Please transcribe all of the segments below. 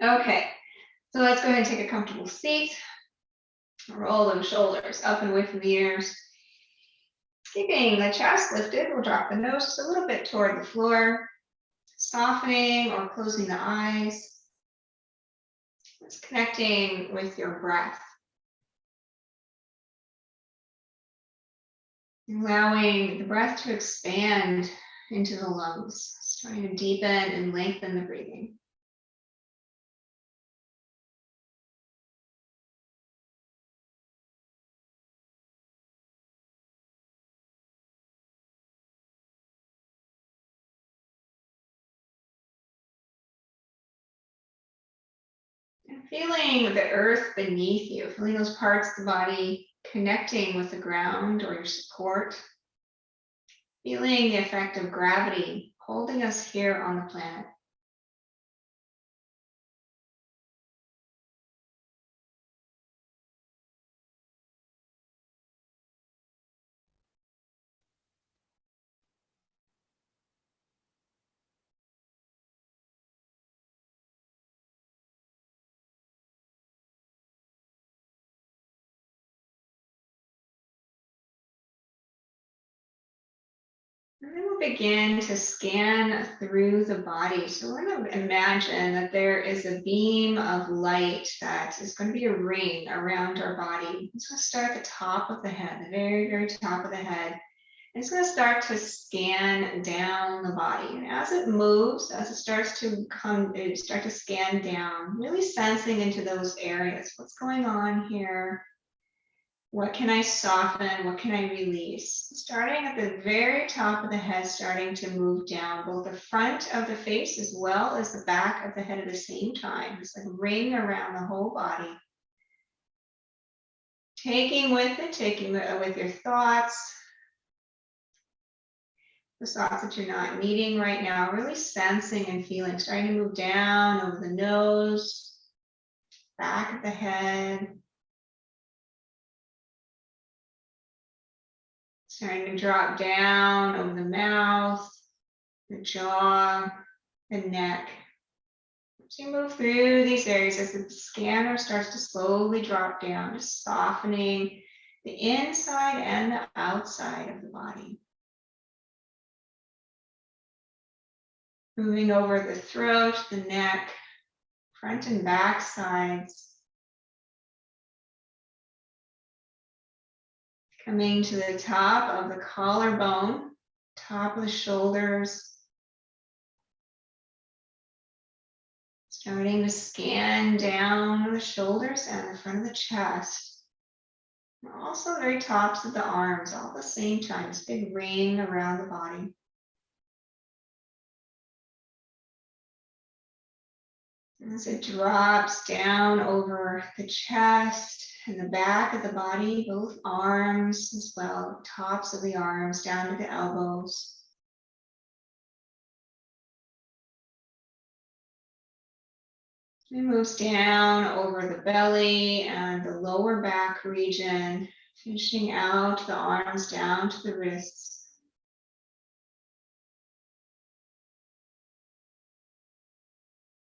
Okay, so let's go ahead and take a comfortable seat. Roll those shoulders up and away from the ears. Keeping the chest lifted, we'll drop the nose just a little bit toward the floor, softening or closing the eyes. Just connecting with your breath. Allowing the breath to expand into the lungs, starting to deepen and lengthen the breathing. And feeling the earth beneath you, feeling those parts of the body connecting with the ground or your support. Feeling the effect of gravity holding us here on the planet. And then we'll begin to scan through the body. So we're going to imagine that there is a beam of light that is going to be a ring around our body. It's going to start at the top of the head, the very, very top of the head. And it's going to start to scan down the body. And as it moves, as it starts to start to scan down, really sensing into those areas. What's going on here? What can I soften? What can I release? Starting at the very top of the head, starting to move down, both the front of the face as well as the back of the head at the same time. It's like a ring around the whole body. Taking with your thoughts, the thoughts that you're not needing right now, really sensing and feeling, starting to move down over the nose, back of the head. Starting to drop down over the mouth, the jaw, the neck. As you move through these areas, as the scanner starts to slowly drop down, just softening the inside and the outside of the body. Moving over the throat, the neck, front and back sides. Coming to the top of the collarbone, top of the shoulders. Starting to scan down the shoulders and the front of the chest. And also the very tops of the arms, all at the same time, this big ring around the body. As it drops down over the chest and the back of the body, both arms as well, tops of the arms down to the elbows. It moves down over the belly and the lower back region, finishing out the arms down to the wrists.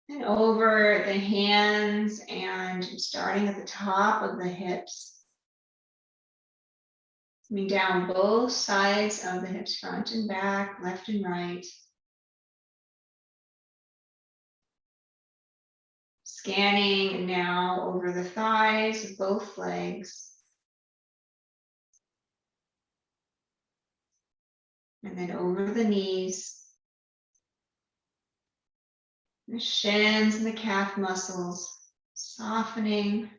And over the hands and starting at the top of the hips. Coming down both sides of the hips, front and back, left and right. Scanning now over the thighs of both legs. And then over the knees. The shins and the calf muscles, softening,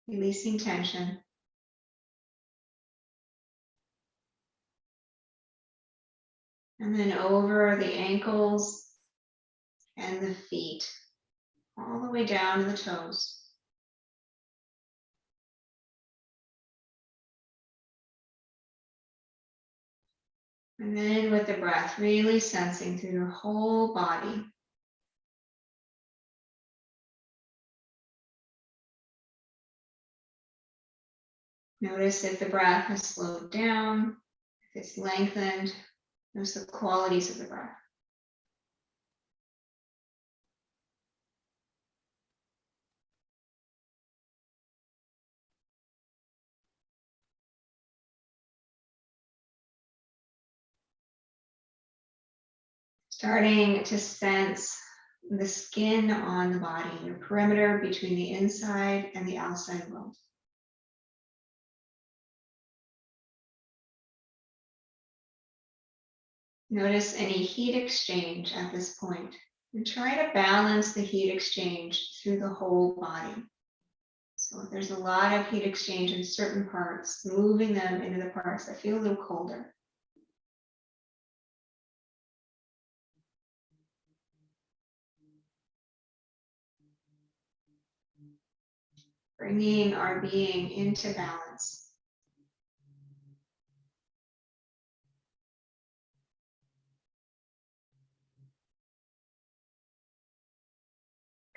releasing tension. And then over the ankles and the feet, all the way down to the toes. And then with the breath, really sensing through your whole body. Notice if the breath has slowed down, if it's lengthened. Notice the qualities of the breath. Starting to sense the skin on the body, your perimeter between the inside and the outside world. Notice any heat exchange at this point, and try to balance the heat exchange through the whole body. So if there's a lot of heat exchange in certain parts, moving them into the parts that feel a little colder. Bringing our being into balance.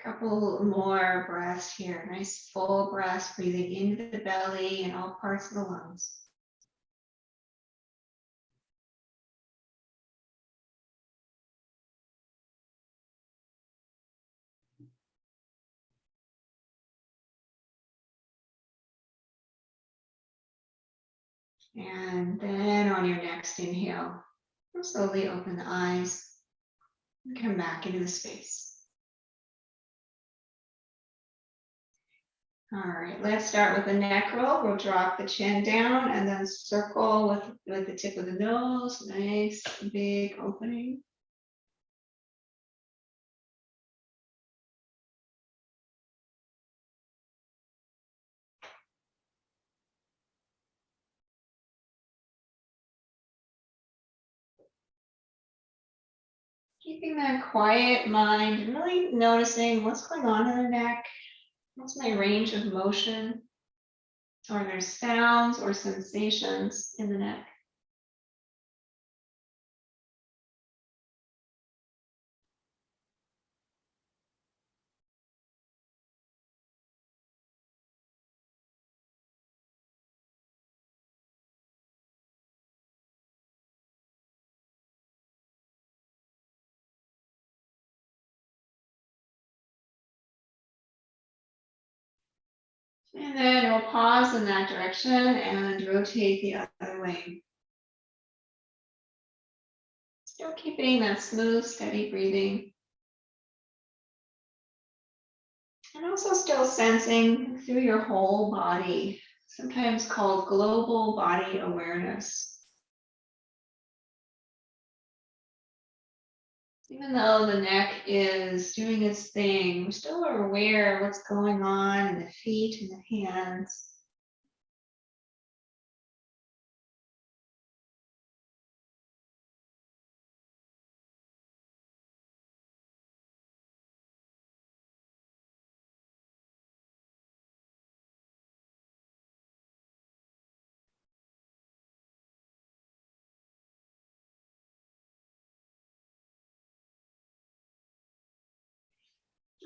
Couple more breaths here. Nice full breaths, breathing into the belly and all parts of the lungs. And then on your next inhale, slowly open the eyes and come back into the space. All right, let's start with the neck roll. We'll drop the chin down and then circle with the tip of the nose. Nice big opening. Keeping that quiet mind and really noticing what's going on in the neck. What's my range of motion? Are there sounds or sensations in the neck? And then we'll pause in that direction and rotate the other way. Still keeping that smooth, steady breathing. And also still sensing through your whole body, sometimes called global body awareness. Even though the neck is doing its thing, we still are aware of what's going on in the feet and the hands.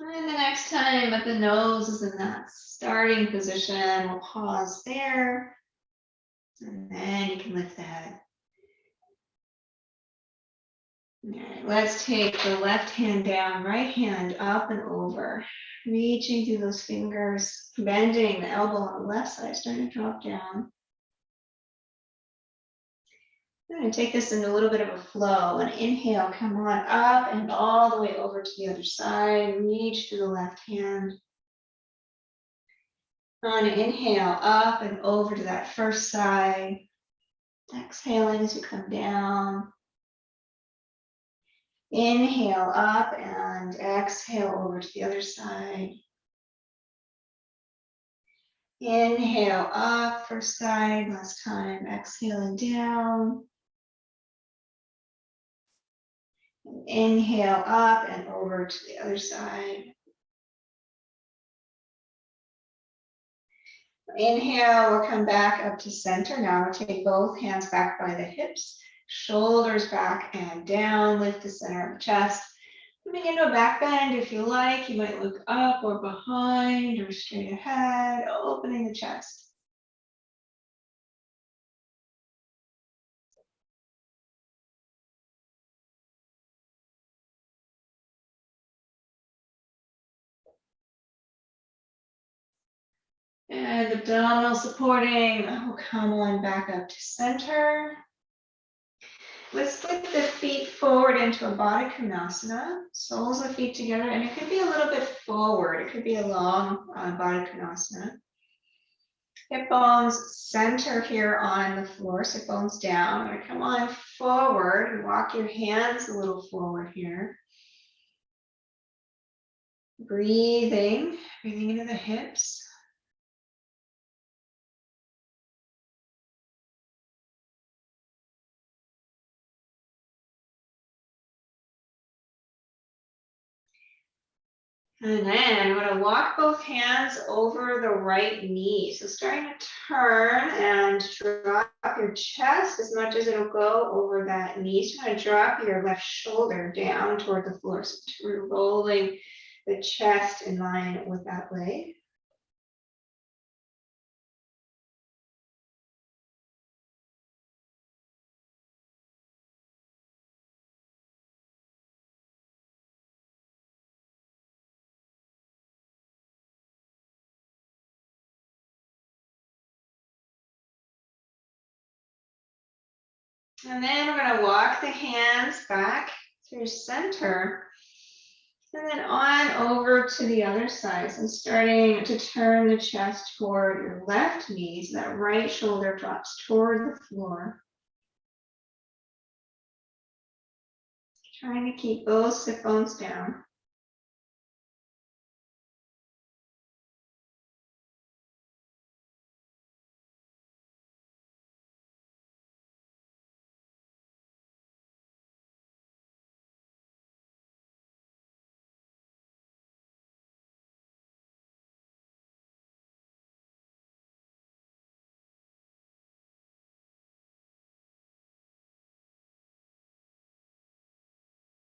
And the next time that the nose is in that starting position, we'll pause there. And then you can lift the head. All right, let's take the left hand down, right hand up and over. Reaching through those fingers, bending the elbow on the left side, starting to drop down. I'm going to take this into a little bit of a flow. And inhale, come on up and all the way over to the other side. Reach through the left hand. On an inhale, up and over to that first side. Exhaling as you come down. Inhale up and exhale over to the other side. Inhale up, first side, last time. Exhaling down. Inhale up and over to the other side. Inhale, we'll come back up to center. Now we'll take both hands back by the hips, shoulders back and down, lift the center of the chest. Moving into a back bend if you like. You might look up or behind or straight ahead, opening the chest. And abdominal supporting. Oh, come on back up to center. Let's slip the feet forward into a Baddha Konasana, soles of feet together, and it could be a little bit forward. It could be a long Baddha Konasana. Hip bones center here on the floor, sit bones down. We're gonna come on forward and walk your hands a little forward here. Breathing into the hips. And then we're going to walk both hands over the right knee. So starting to turn and drop your chest as much as it'll go over that knee. So you're going to drop your left shoulder down toward the floor. So we're rolling the chest in line with that leg. And then we're going to walk the hands back through center. And then on over to the other side. So starting to turn the chest toward your left knee. So that right shoulder drops toward the floor. Trying to keep those sit bones down.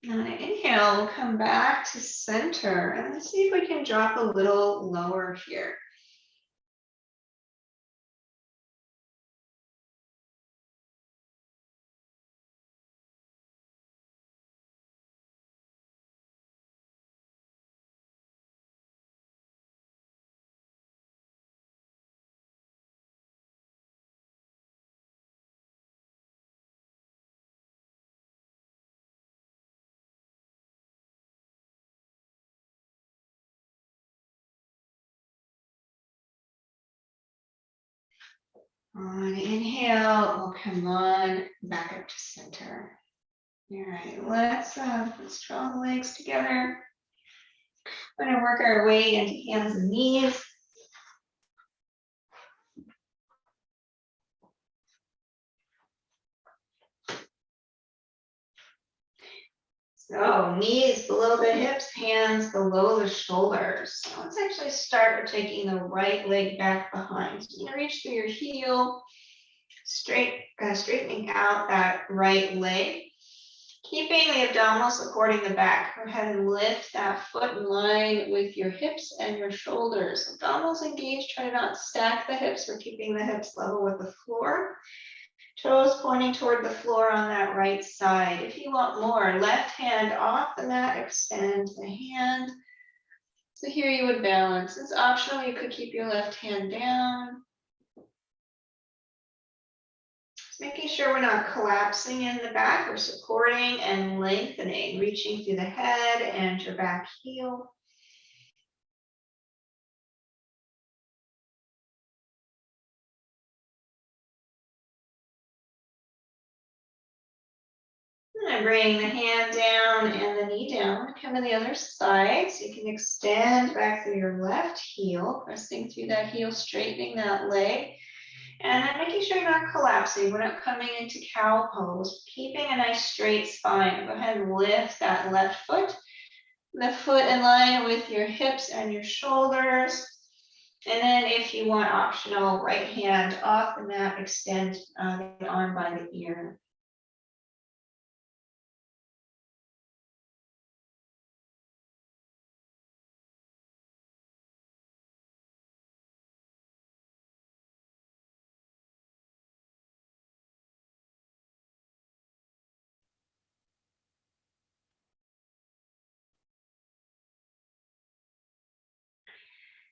On an inhale, we'll come back to center and let's see if we can drop a little lower here. On an inhale, we'll come on back up to center. All right, let's draw the legs together. We're going to work our way into hands and knees. So knees below the hips, hands below the shoulders. So let's actually start with taking the right leg back behind. So you're going to reach through your heel, straightening out that right leg. Keeping the abdominals supporting the back. Go ahead and lift that foot in line with your hips and your shoulders. Abdominals engaged. Try to not stack the hips. We're keeping the hips level with the floor. Toes pointing toward the floor on that right side. If you want more, left hand off the mat, extend the hand. So here you would balance. It's optional. You could keep your left hand down. Making sure we're not collapsing in the back. We're supporting and lengthening, reaching through the head and your back heel. And bring the hand down and the knee down. Come to the other side so you can extend back through your left heel, pressing through that heel, straightening that leg. And then making sure you're not collapsing. We're not coming into cow pose. Keeping a nice straight spine. Go ahead and lift that left foot. The foot in line with your hips and your shoulders. And then if you want optional, right hand off the mat, extend the arm by the ear.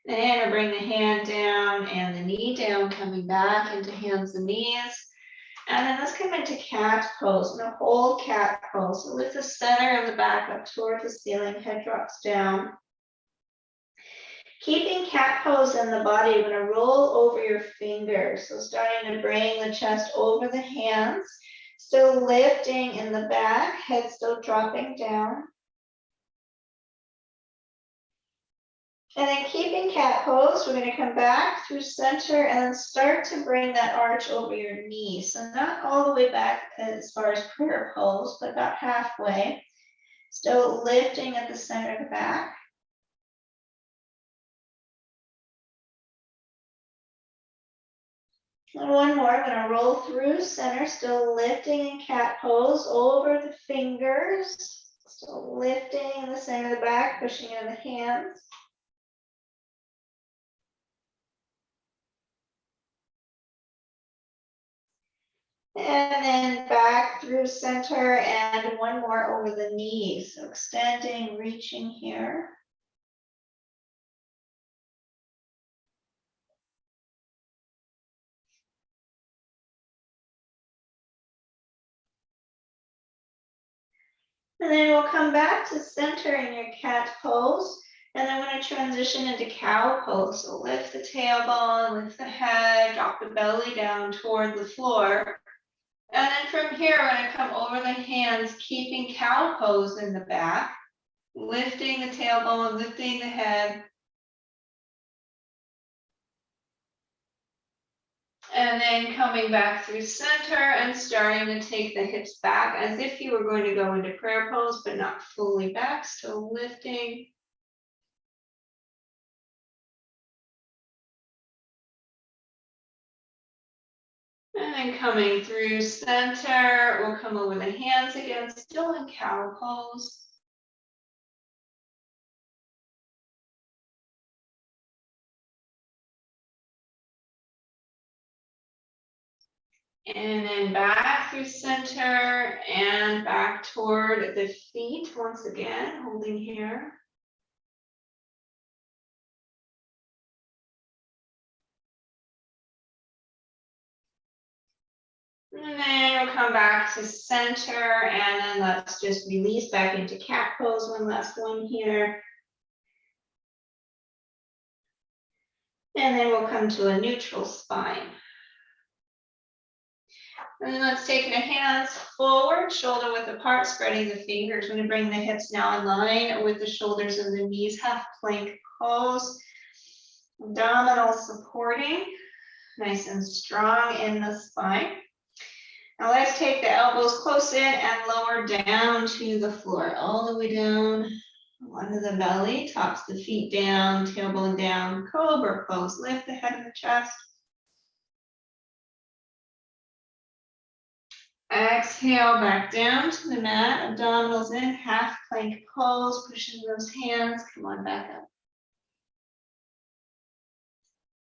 And I bring the hand down and the knee down, coming back into hands and knees. And then let's come into cat pose. I'm going to hold cat pose. So lift the center of the back up toward the ceiling, head drops down. Keeping cat pose in the body, you're going to roll over your fingers. So starting to bring the chest over the hands, still lifting in the back, head still dropping down. And then keeping cat pose, we're going to come back through center and then start to bring that arch over your knees. So not all the way back as far as prayer pose, but about halfway. Still lifting at the center of the back. And one more, I'm going to roll through center, still lifting in cat pose over the fingers. Still lifting in the center of the back, pushing in the hands. And then back through center and one more over the knees. So extending, reaching here. And then we'll come back to center in your cat pose. And then we're going to transition into cow pose. So lift the tailbone, lift the head, drop the belly down toward the floor. And then from here, we're going to come over the hands, keeping cow pose in the back, lifting the tailbone, lifting the head. And then coming back through center and starting to take the hips back as if you were going to go into prayer pose, but not fully back, still lifting. And then coming through center, we'll come over the hands again, still in cow pose. And then back through center and back toward the feet once again, holding here. And then we'll come back to center and then let's just release back into cat pose. One last one here. And then we'll come to a neutral spine. And then let's take the hands forward, shoulder width apart, spreading the fingers. We're going to bring the hips now in line with the shoulders and the knees, half plank pose. Abdominals supporting, nice and strong in the spine. Now let's take the elbows close in and lower down to the floor, all the way down onto the belly, tops the feet down, tailbone down, cobra pose. Lift the head and the chest. Exhale back down to the mat, abdominals in, half plank pose, pushing those hands, come on back up.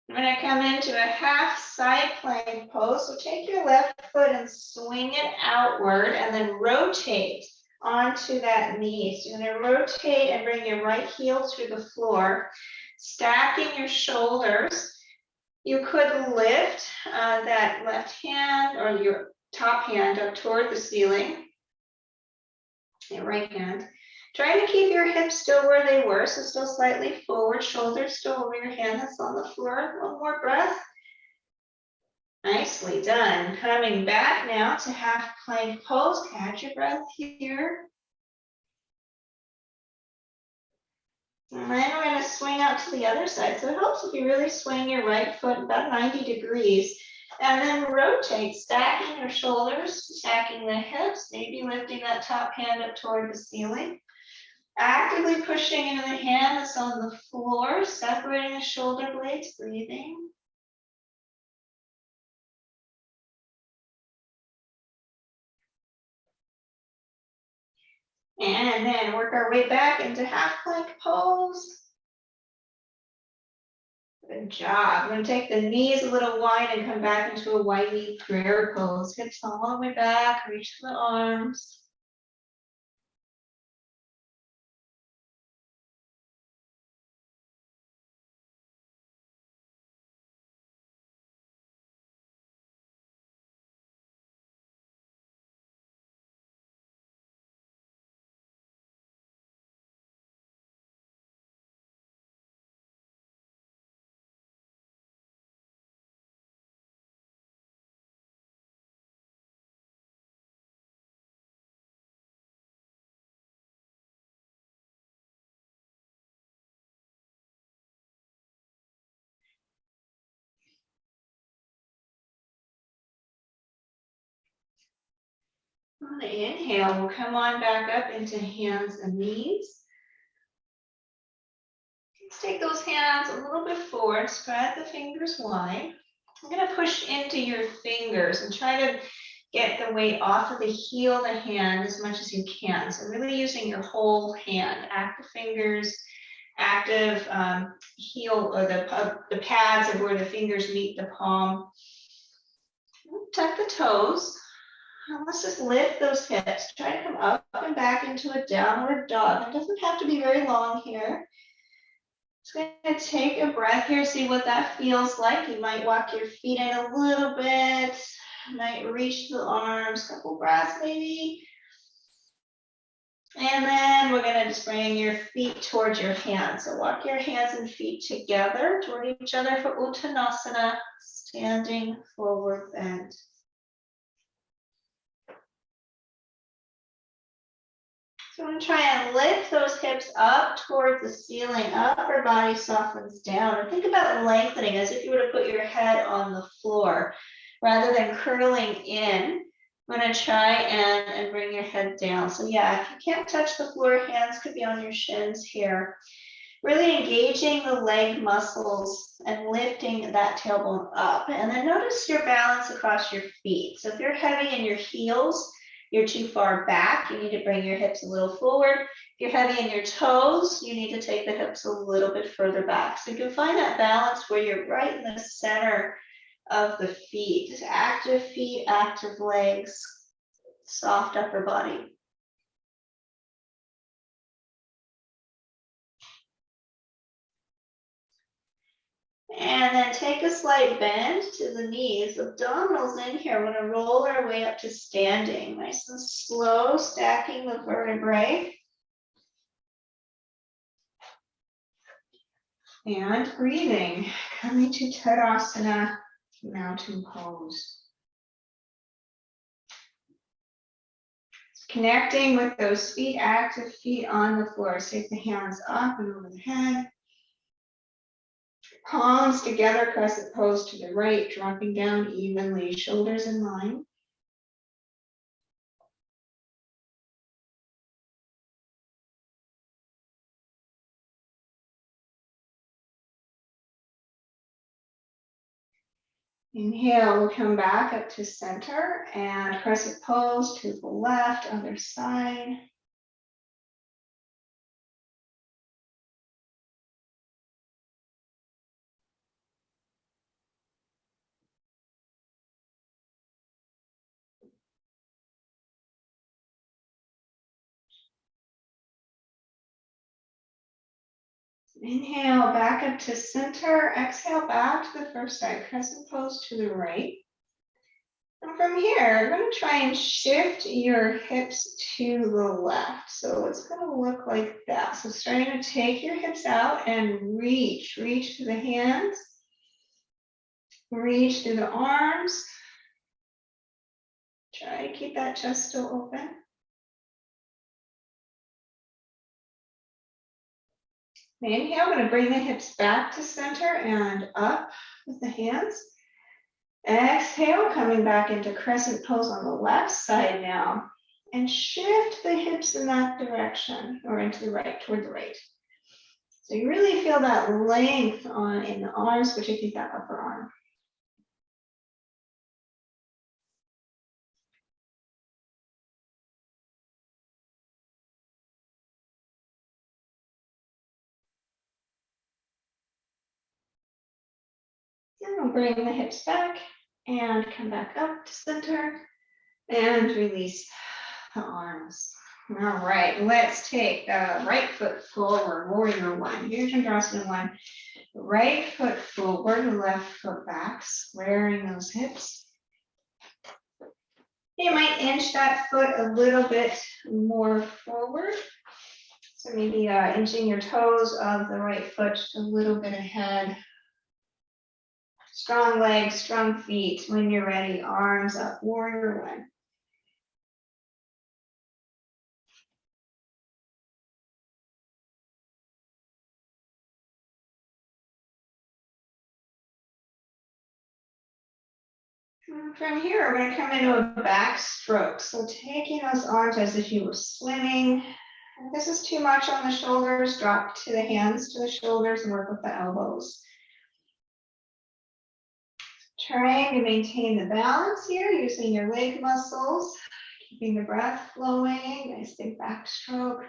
I'm going to come into a half side plank pose, so take your left foot and swing it outward and then rotate onto that knee. So you're going to rotate and bring your right heel to the floor, stacking your shoulders. You could lift that left hand or your top hand up toward the ceiling, your right hand. Try to keep your hips still where they were, so still slightly forward, shoulders still over your hand that's on the floor. One more breath. Nicely done. Coming back now to half plank pose. Catch your breath here. And then we're going to swing out to the other side. So it helps if you really swing your right foot about 90 degrees. And then rotate, stacking your shoulders, stacking the hips, maybe lifting that top hand up toward the ceiling. Actively pushing into the hand that's on the floor, separating the shoulder blades, breathing. And then work our way back into half plank pose. Good job. I'm going to take the knees a little wide and come back into a wide knee prayer pose. Hips all the way back, reach the arms. On the inhale, we'll come on back up into hands and knees. Let's take those hands a little bit forward, spread the fingers wide. I'm going to push into your fingers and try to get the weight off of the heel of the hand as much as you can. So really using your whole hand, active fingers, active heel, or the pads of where the fingers meet the palm. Tuck the toes. Let's just lift those hips. Try to come up and back into a downward dog. It doesn't have to be very long here. Just going to take a breath here, see what that feels like. You might walk your feet in a little bit, might reach the arms, couple breaths maybe. And then we're going to just bring your feet towards your hands. So walk your hands and feet together toward each other for Uttanasana, standing forward bend. So I'm going to try and lift those hips up towards the ceiling, upper body softens down. And think about lengthening as if you were to put your head on the floor rather than curling in. I'm going to try and bring your head down. So yeah, if you can't touch the floor, hands could be on your shins here. Really engaging the leg muscles and lifting that tailbone up. And then notice your balance across your feet. So if you're heavy in your heels, you're too far back, you need to bring your hips a little forward. If you're heavy in your toes, you need to take the hips a little bit further back. So you can find that balance where you're right in the center of the feet. Just active feet, active legs, soft upper body. And then take a slight bend to the knees, abdominals in here. We're going to roll our way up to standing. Nice and slow, stacking the vertebrae. And breathing, coming to Tadasana, mountain pose. Connecting with those feet, active feet on the floor. Take the hands up and over the head. Palms together, crescent pose to the right, dropping down evenly, shoulders in line. Inhale, we'll come back up to center and crescent pose to the left, other side. Inhale, back up to center. Exhale, back to the first side. Crescent pose to the right. And from here, you're going to try and shift your hips to the left. So it's going to look like that. So starting to take your hips out and reach through the hands. Reach through the arms. Try to keep that chest still open. Inhale, I'm going to bring the hips back to center and up with the hands. Exhale, coming back into crescent pose on the left side now. And shift the hips in that direction or into the right, toward the right. So you really feel that length in the arms, particularly that upper arm. And we'll bring the hips back and come back up to center and release the arms. All right, let's take the right foot forward, warrior one. Here's Chandrasana one. Right foot forward, left foot back, squaring those hips. You might inch that foot a little bit more forward. So maybe inching your toes of the right foot just a little bit ahead. Strong legs, strong feet. When you're ready, arms up, warrior one. From here, we're going to come into a back stroke. So taking those arms as if you were swimming. If this is too much on the shoulders, drop to the hands to the shoulders and work with the elbows. Trying to maintain the balance here using your leg muscles, keeping the breath flowing. Nice big back stroke.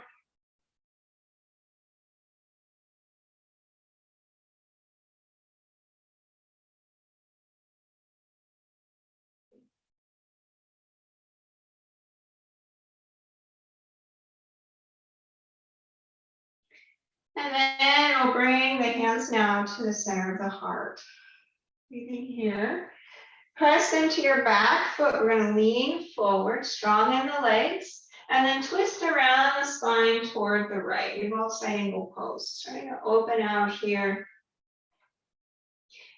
And then we'll bring the hands now to the center of the heart. Breathing here. Press into your back foot. We're going to lean forward, strong in the legs, and then twist around the spine toward the right. Your both side angle pose. Trying to open out here.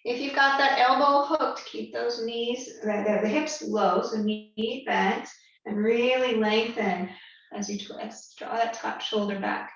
If you've got that elbow hooked, keep those knees, the hips low, so knee bent, and really lengthen as you twist. Draw that top shoulder back.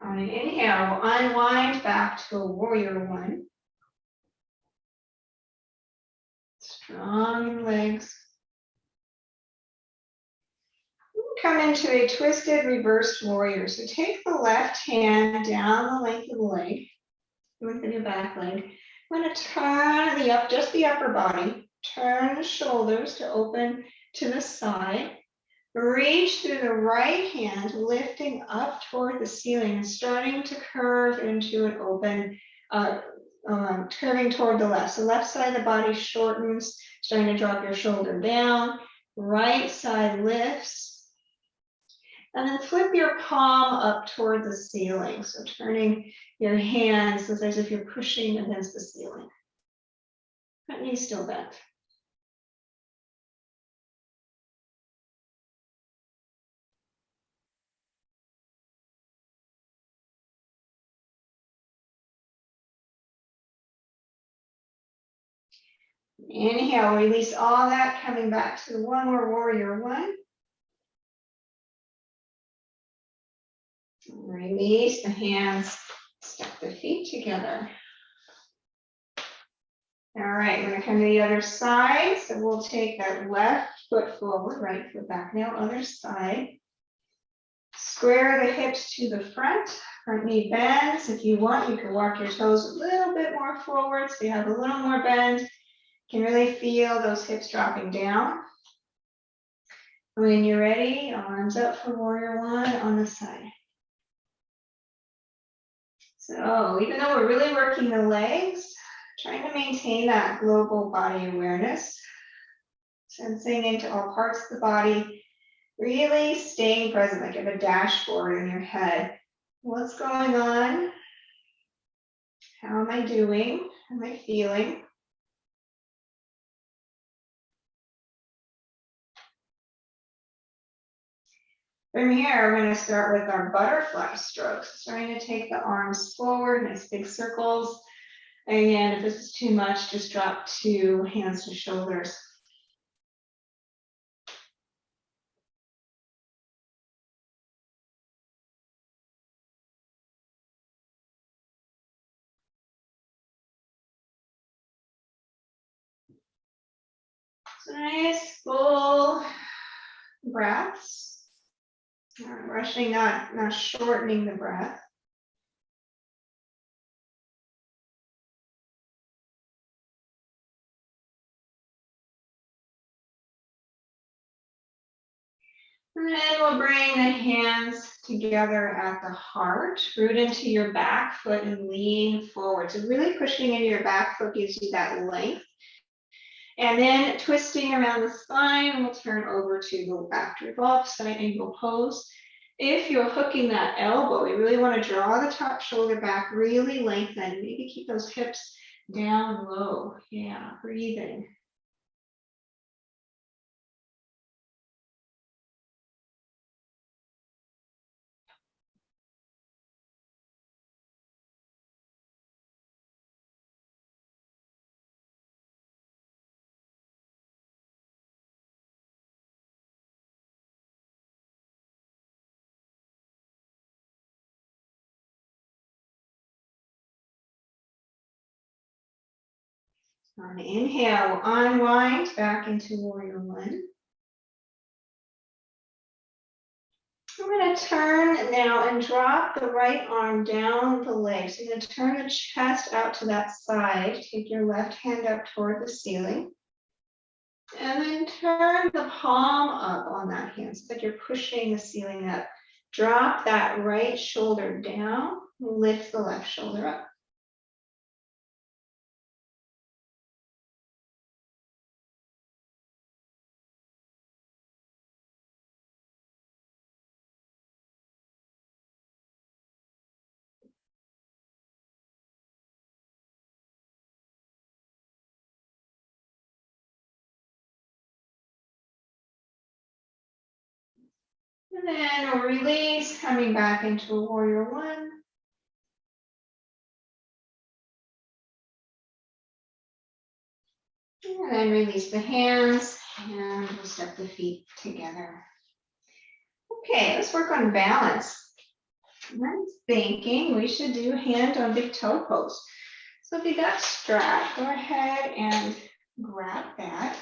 On an inhale, we'll unwind back to a warrior one. Strong legs. Come into a twisted reversed warrior. So take the left hand down the length of the leg, lengthen your back leg. I'm going to turn just the upper body, turn the shoulders to open to the side. Reach through the right hand, lifting up toward the ceiling and starting to curve into an open, curving toward the left. So left side of the body shortens, starting to drop your shoulder down. Right side lifts. And then flip your palm up toward the ceiling. So turning your hands as if you're pushing against the ceiling. Front knee still bent. Inhale, release all that, coming back to one more warrior one. Release the hands, step the feet together. All right, we're going to come to the other side. So we'll take that left foot forward, right foot back. Now, other side. Square the hips to the front knee bends. If you want, you can walk your toes a little bit more forward so you have a little more bend. You can really feel those hips dropping down. When you're ready, arms up for warrior one on the side. So even though we're really working the legs, trying to maintain that global body awareness, sensing into all parts of the body, really staying present, like you have a dashboard in your head. What's going on? How am I doing? How am I feeling? From here, we're going to start with our butterfly strokes. Starting to take the arms forward, nice big circles. Again, if this is too much, just drop to hands to shoulders. So nice full breaths. Not rushing, not shortening the breath. And then we'll bring the hands together at the heart, root into your back foot and lean forward. So really pushing into your back foot gives you that length. And then twisting around the spine, we'll turn over to the back revolve, side angle pose. If you're hooking that elbow, you really want to draw the top shoulder back, really lengthen, maybe keep those hips down low. Yeah, breathing. On inhale, unwind back into warrior one. We're going to turn now and drop the right arm down the leg. So you're going to turn the chest out to that side. Take your left hand up toward the ceiling. And then turn the palm up on that hand so that you're pushing the ceiling up. Drop that right shoulder down. Lift the left shoulder up. And then we'll release, coming back into a warrior one. And then release the hands and we'll step the feet together. Okay, let's work on balance. I'm thinking we should do hand on big toe pose. So if you got strap, go ahead and grab that.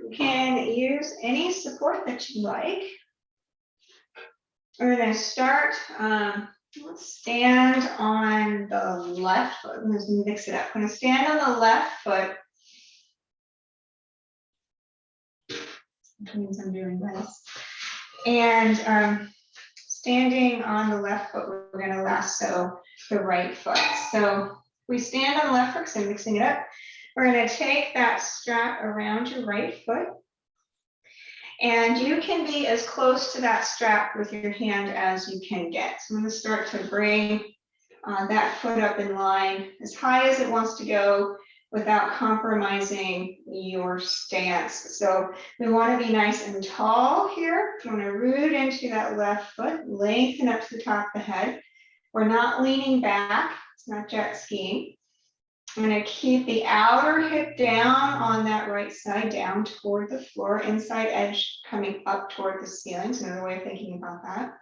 You can use any support that you like. We're going to start, let's stand on the left foot. Let's mix it up. I'm going to stand on the left foot. Which means I'm doing this. And standing on the left foot, we're going to lasso the right foot. So we stand on the left foot, so I'm mixing it up. We're going to take that strap around your right foot. And you can be as close to that strap with your hand as you can get. So I'm going to start to bring that foot up in line as high as it wants to go without compromising your stance. So we want to be nice and tall here. You want to root into that left foot, lengthen up to the top of the head. We're not leaning back. It's not jet skiing. I'm going to keep the outer hip down on that right side, down toward the floor, inside edge coming up toward the ceiling. It's another way of thinking about that.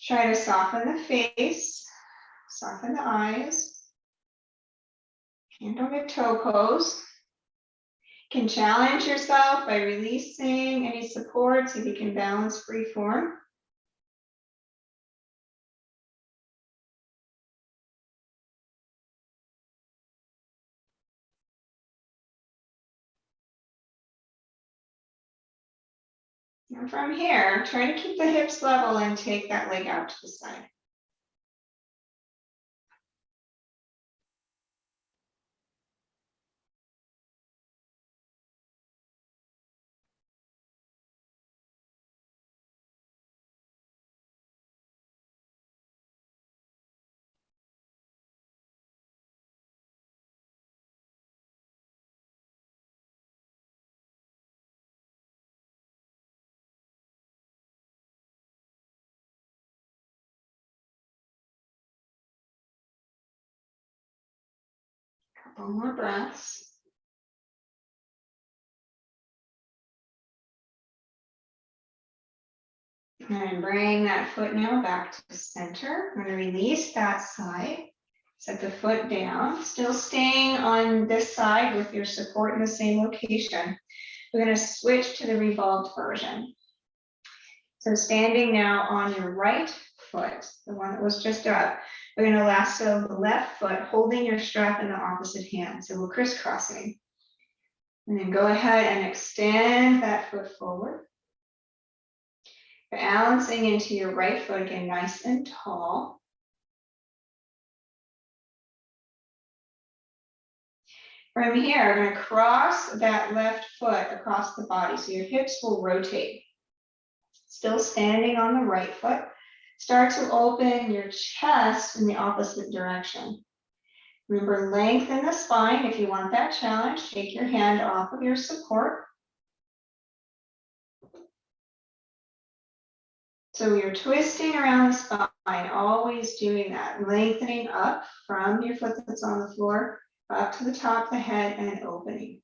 Try to soften the face, soften the eyes. Hand on big toe pose. You can challenge yourself by releasing any support so you can balance free form. And from here, try to keep the hips level and take that leg out to the side. Couple more breaths. And bring that foot now back to the center. I'm going to release that side. Set the foot down. Still staying on this side with your support in the same location. We're going to switch to the revolved version. So standing now on your right foot, the one that was just up, we're going to lasso the left foot, holding your strap in the opposite hand. So we're crisscrossing. And then go ahead and extend that foot forward. Balancing into your right foot again, nice and tall. From here, we're going to cross that left foot across the body. So your hips will rotate. Still standing on the right foot. Start to open your chest in the opposite direction. Remember, lengthen the spine. If you want that challenge, take your hand off of your support. So you're twisting around the spine, always doing that, lengthening up from your foot that's on the floor, up to the top of the head and opening.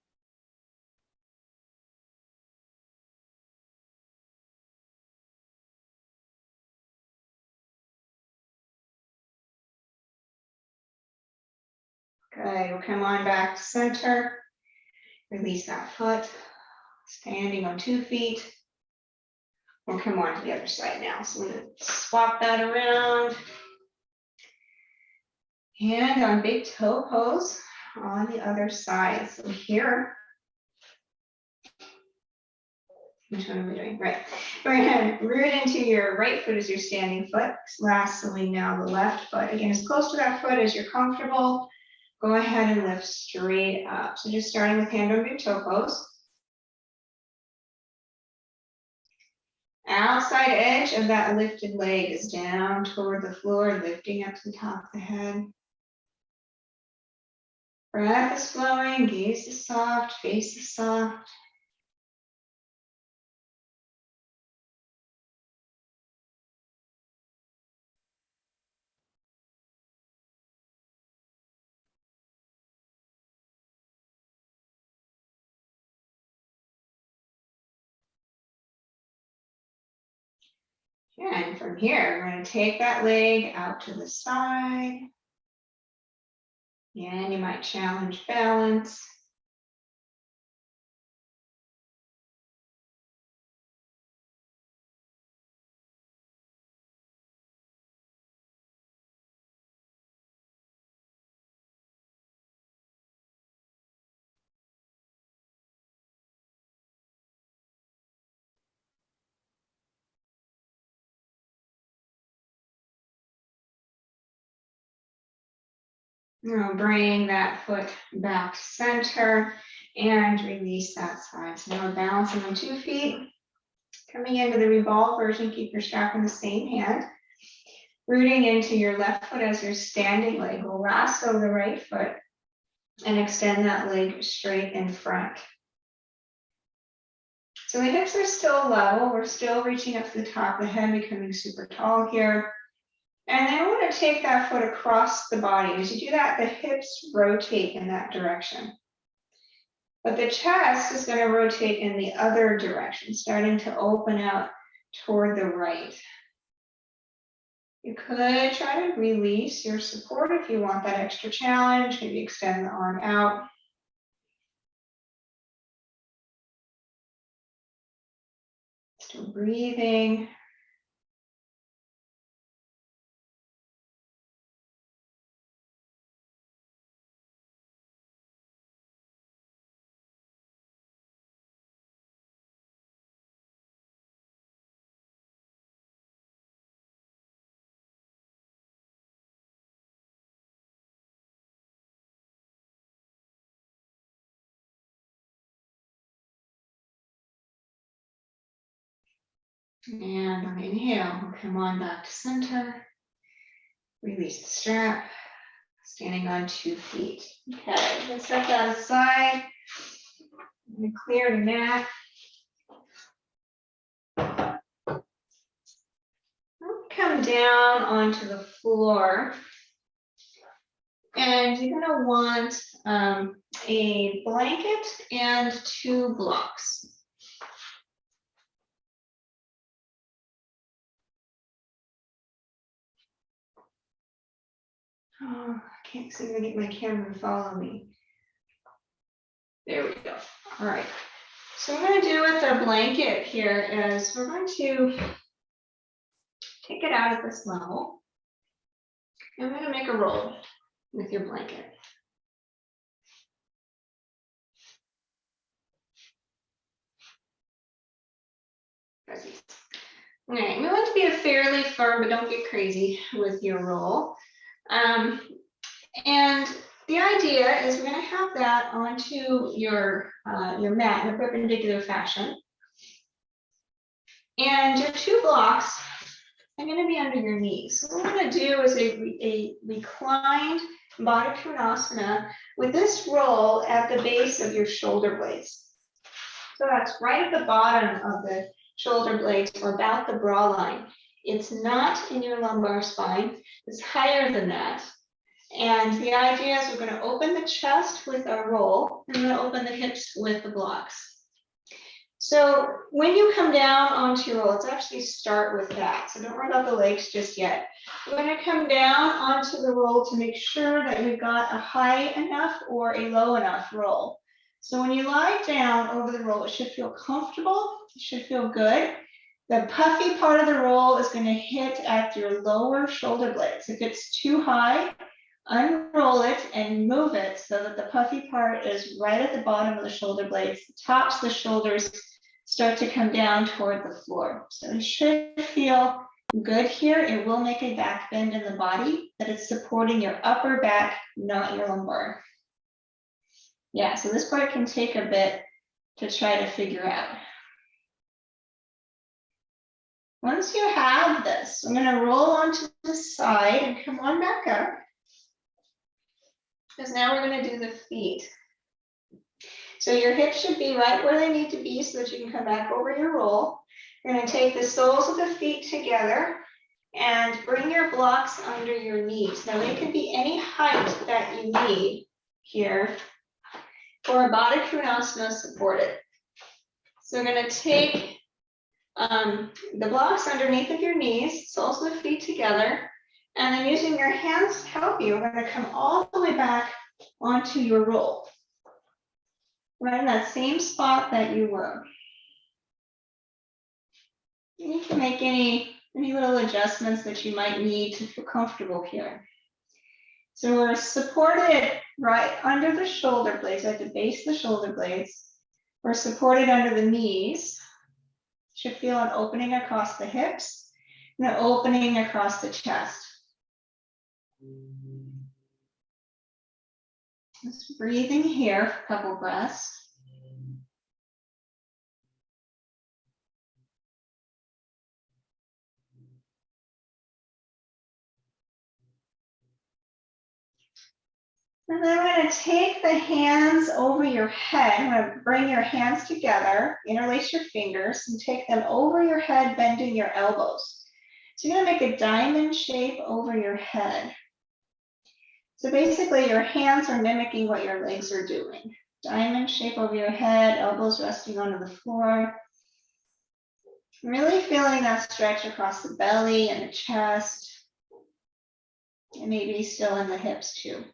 Good. We'll come on back to center. Release that foot. Standing on 2 feet. We'll come on to the other side now. So we're going to swap that around. And on big toe pose on the other side. So here, which one are we doing? Right. We're going to root into your right foot as your standing foot. Lastly, now the left foot. Again, as close to that foot as you're comfortable. Go ahead and lift straight up. So just starting with hand on big toe pose. Outside edge of that lifted leg is down toward the floor, lifting up to the top of the head. Breath is flowing, gaze is soft, face is soft. And from here, we're going to take that leg out to the side. And you might challenge balance. Now bring that foot back to center and release that side. So now we're balancing on 2 feet. Coming into the revolve version, keep your strap in the same hand. Rooting into your left foot as your standing leg. We'll lasso the right foot and extend that leg straight in front. So the hips are still level. We're still reaching up to the top of the head, becoming super tall here. And then I want to take that foot across the body. As you do that, the hips rotate in that direction. But the chest is going to rotate in the other direction, starting to open out toward the right. You could try to release your support if you want that extra challenge. Maybe extend the arm out. Still breathing. And on inhale, we'll come on back to center. Release the strap. Standing on 2 feet. Okay, let's set that aside. I'm going to clear the mat. Come down onto the floor. And you're going to want a blanket and 2 blocks. Oh, I can't seem to get my camera to follow me. There we go. All right. So what I'm going to do with the blanket here is we're going to take it out at this level. And we're going to make a roll with your blanket. Okay, we want to be fairly firm, but don't get crazy with your roll. And the idea is we're going to have that onto your mat in a perpendicular fashion. And your 2 blocks are going to be under your knees. So what we're going to do is a reclined Baddha Konasana with this roll at the base of your shoulder blades. So that's right at the bottom of the shoulder blades or about the bra line. It's not in your lumbar spine. It's higher than that. And the idea is we're going to open the chest with our roll and we're going to open the hips with the blocks. So when you come down onto your roll, let's actually start with that. So don't worry about the legs just yet. We're going to come down onto the roll to make sure that you've got a high enough or a low enough roll. So when you lie down over the roll, it should feel comfortable. It should feel good. The puffy part of the roll is going to hit at your lower shoulder blades. If it's too high, unroll it and move it so that the puffy part is right at the bottom of the shoulder blades. The tops of the shoulders start to come down toward the floor. So it should feel good here. It will make a back bend in the body, but it's supporting your upper back, not your lumbar. Yeah, so this part can take a bit to try to figure out. Once you have this, I'm going to roll onto the side and come on back up. Because now we're going to do the feet. So your hips should be right where they need to be so that you can come back over your roll. You're going to take the soles of the feet together and bring your blocks under your knees. Now they can be any height that you need here for a Baddha Konasana supported. So we're going to take the blocks underneath of your knees, soles of the feet together, and then using your hands to help you, we're going to come all the way back onto your roll. Right in that same spot that you were. You can make any little adjustments that you might need to feel comfortable here. So we're supported right under the shoulder blades, at the base of the shoulder blades. We're supported under the knees. Should feel an opening across the hips and an opening across the chest. Just breathing here for a couple breaths. And then we're going to take the hands over your head. I'm going to bring your hands together, interlace your fingers, and take them over your head, bending your elbows. So you're going to make a diamond shape over your head. So basically, your hands are mimicking what your legs are doing. Diamond shape over your head, elbows resting onto the floor. Really feeling that stretch across the belly and the chest, and maybe still in the hips too.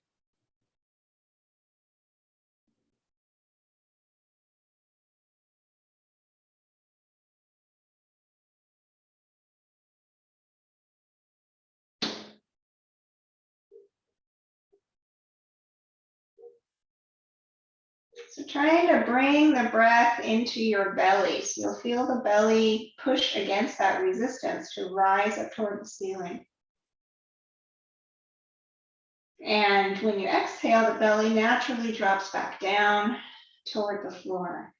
So trying to bring the breath into your belly. So you'll feel the belly push against that resistance to rise up toward the ceiling. And when you exhale, the belly naturally drops back down toward the floor.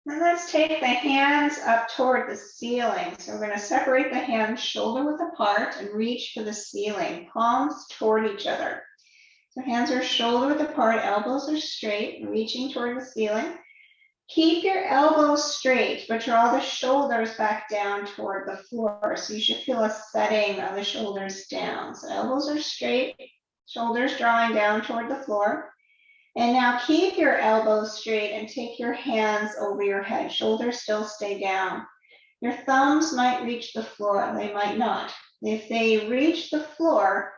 And let's take the hands up toward the ceiling. So we're going to separate the hands shoulder width apart and reach for the ceiling, palms toward each other. So hands are shoulder width apart, elbows are straight, reaching toward the ceiling. Keep your elbows straight, but draw the shoulders back down toward the floor. So you should feel a setting of the shoulders down. So elbows are straight, shoulders drawing down toward the floor. And now keep your elbows straight and take your hands over your head. Shoulders still stay down. Your thumbs might reach the floor, they might not. If they reach the floor,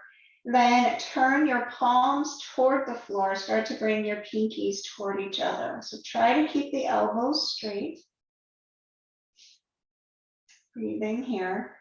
then turn your palms toward the floor. Start to bring your pinkies toward each other. So try to keep the elbows straight. Breathing here.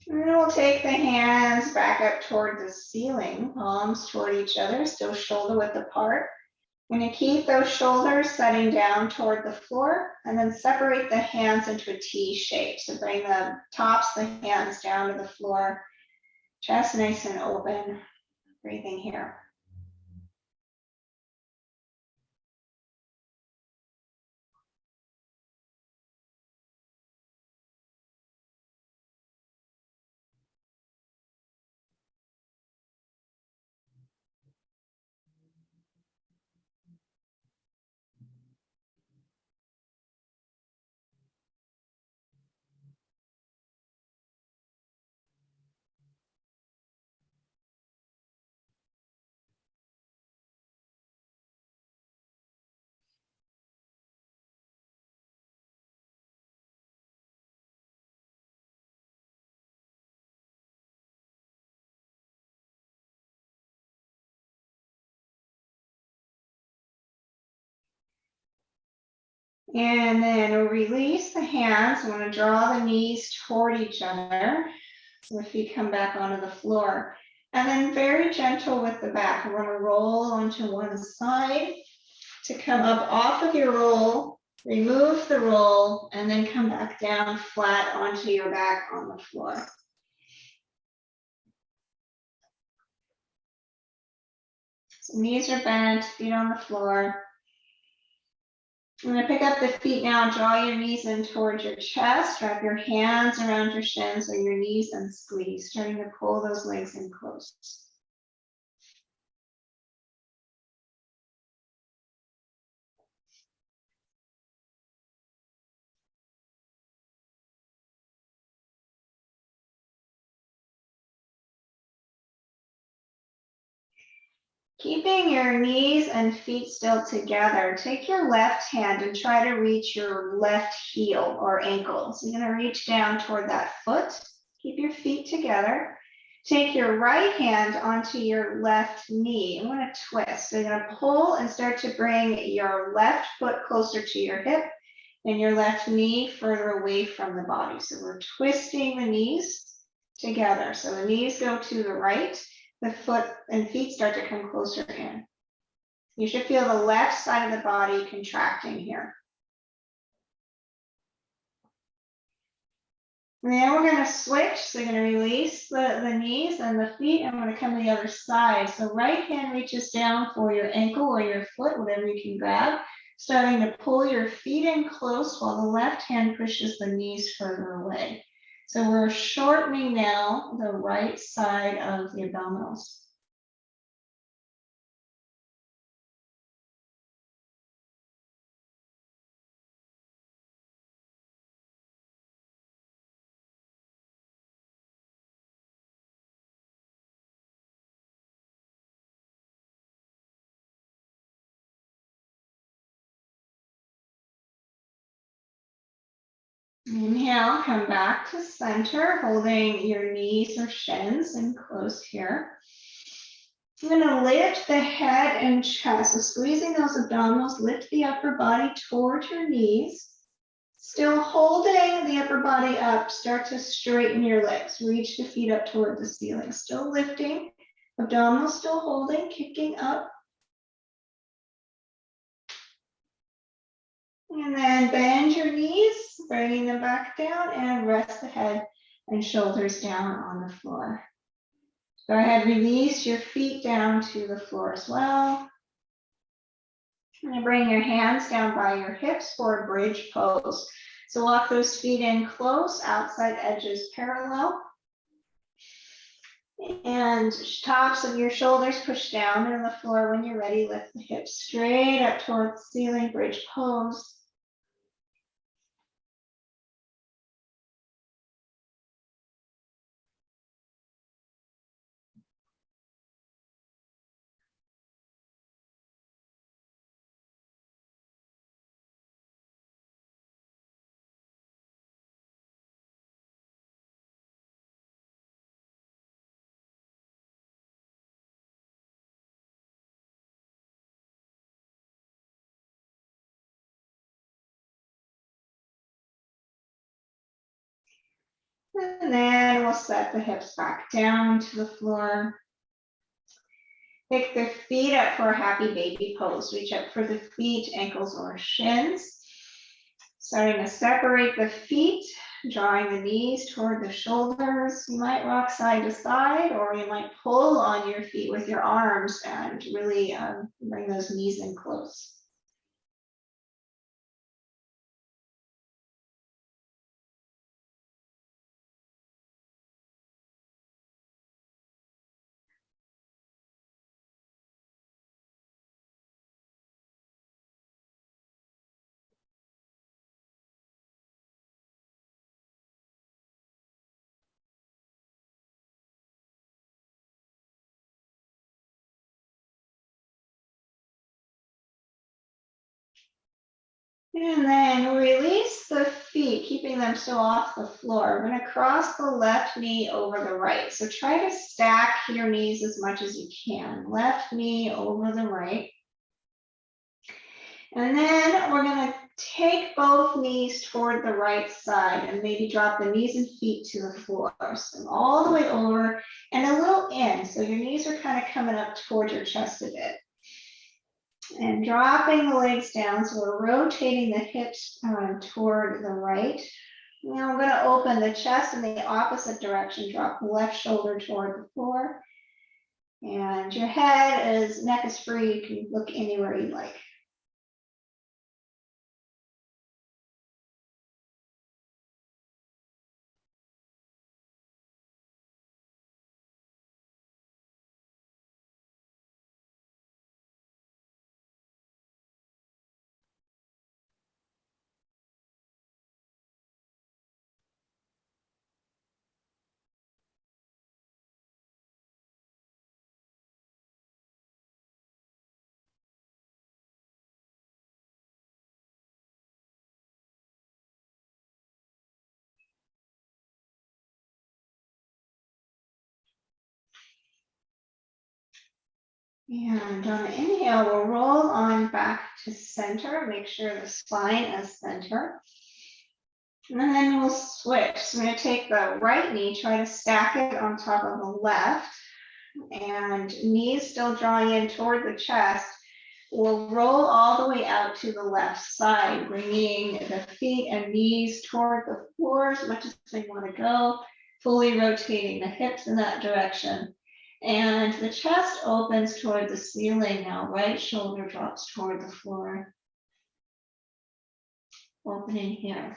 And then we'll take the hands back up toward the ceiling, palms toward each other, still shoulder width apart. We're going to keep those shoulders setting down toward the floor, and then separate the hands into a T shape. So bring the tops of the hands down to the floor, chest nice and open, breathing here. And then release the hands. We want to draw the knees toward each other. So the feet come back onto the floor. And then very gentle with the back. We're going to roll onto one side to come up off of your roll, remove the roll, and then come back down flat onto your back on the floor. So knees are bent, feet on the floor. I'm going to pick up the feet now, draw your knees in towards your chest, wrap your hands around your shins or your knees and squeeze, starting to pull those legs in close. Keeping your knees and feet still together, take your left hand and try to reach your left heel or ankle. So you're going to reach down toward that foot. Keep your feet together. Take your right hand onto your left knee. I'm going to twist. So you're going to pull and start to bring your left foot closer to your hip and your left knee further away from the body. So we're twisting the knees together. So the knees go to the right. The foot and feet start to come closer in. You should feel the left side of the body contracting here. And then we're going to switch. So you're going to release the knees and the feet. And I'm going to come to the other side. So right hand reaches down for your ankle or your foot, whatever you can grab. Starting to pull your feet in close while the left hand pushes the knees further away. So we're shortening now the right side of the abdominals. Inhale, come back to center, holding your knees or shins in close here. I'm going to lift the head and chest. So squeezing those abdominals, lift the upper body toward your knees. Still holding the upper body up, start to straighten your legs. Reach the feet up toward the ceiling. Still lifting, abdominals still holding, kicking up. And then bend your knees, bringing them back down, and rest the head and shoulders down on the floor. Go ahead, release your feet down to the floor as well. And bring your hands down by your hips for a bridge pose. So walk those feet in close, outside edges parallel. And tops of your shoulders push down to the floor. When you're ready, lift the hips straight up towards the ceiling, bridge pose. And then we'll set the hips back down to the floor. Pick the feet up for a happy baby pose. Reach up for the feet, ankles, or shins. Starting to separate the feet, drawing the knees toward the shoulders. You might rock side to side, or you might pull on your feet with your arms and really bring those knees in close. And then release the feet, keeping them still off the floor. We're going to cross the left knee over the right. So try to stack your knees as much as you can. Left knee over the right. And then we're going to take both knees toward the right side and maybe drop the knees and feet to the floor. So all the way over and a little in. So your knees are kind of coming up toward your chest a bit. And dropping the legs down, so we're rotating the hips toward the right. Now we're going to open the chest in the opposite direction, drop the left shoulder toward the floor. And your neck is free, you can look anywhere you like. And on the inhale, we'll roll on back to center. Make sure the spine is center. And then we'll switch. So I'm going to take the right knee, try to stack it on top of the left. And knees still drawing in toward the chest. We'll roll all the way out to the left side, bringing the feet and knees toward the floor as much as they want to go, fully rotating the hips in that direction. And the chest opens toward the ceiling now. Right shoulder drops toward the floor. Opening here.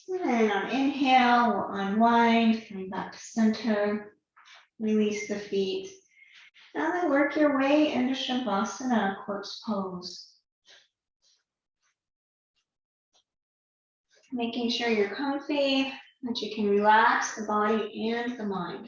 And on inhale, we'll unwind, coming back to center. Release the feet. Now then work your way into Shavasana, corpse pose. Making sure you're comfy, that you can relax the body and the mind.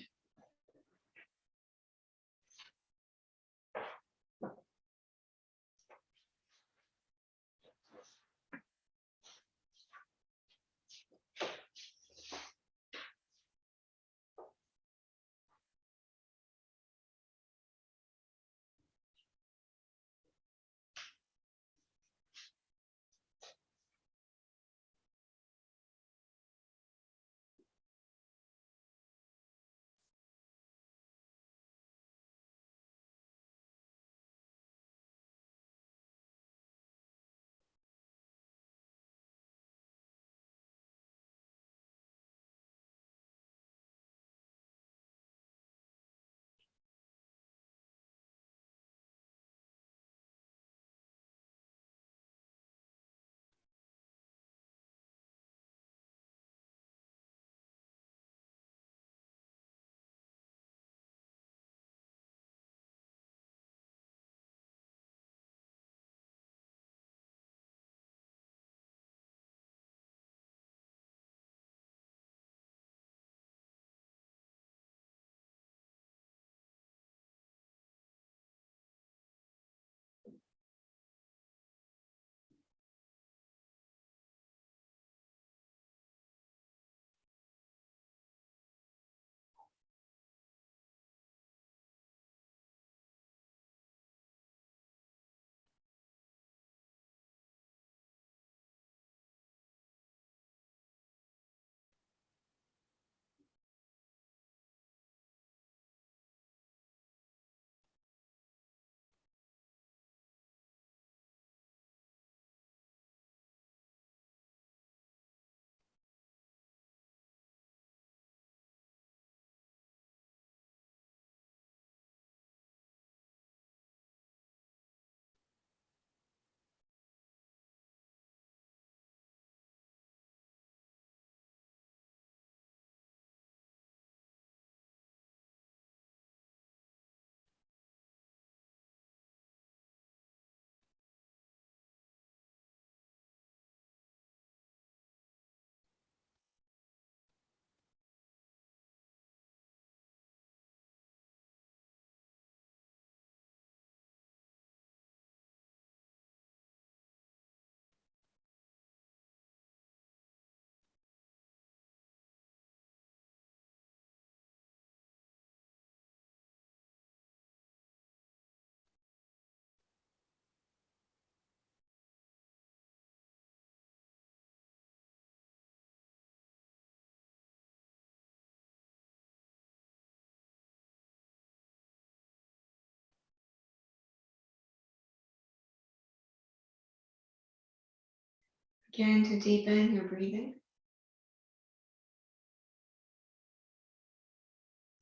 Begin to deepen your breathing.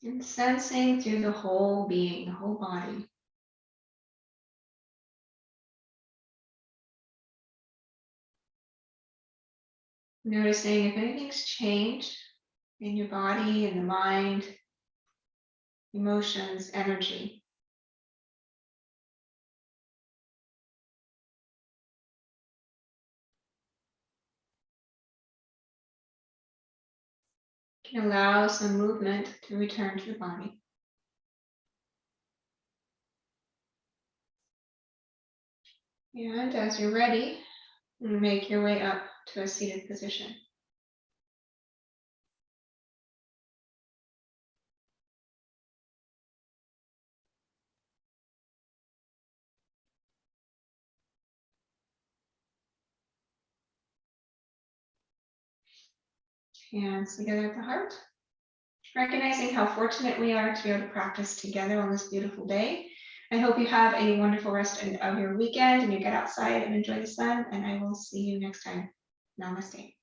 And sensing through the whole being, the whole body. Noticing if anything's changed in your body, in the mind, emotions, energy. You can allow some movement to return to the body. And as you're ready, make your way up to a seated position. Hands together at the heart. Recognizing how fortunate we are to be able to practice together on this beautiful day. I hope you have a wonderful rest of your weekend and you get outside and enjoy the sun, and I will see you next time. Namaste.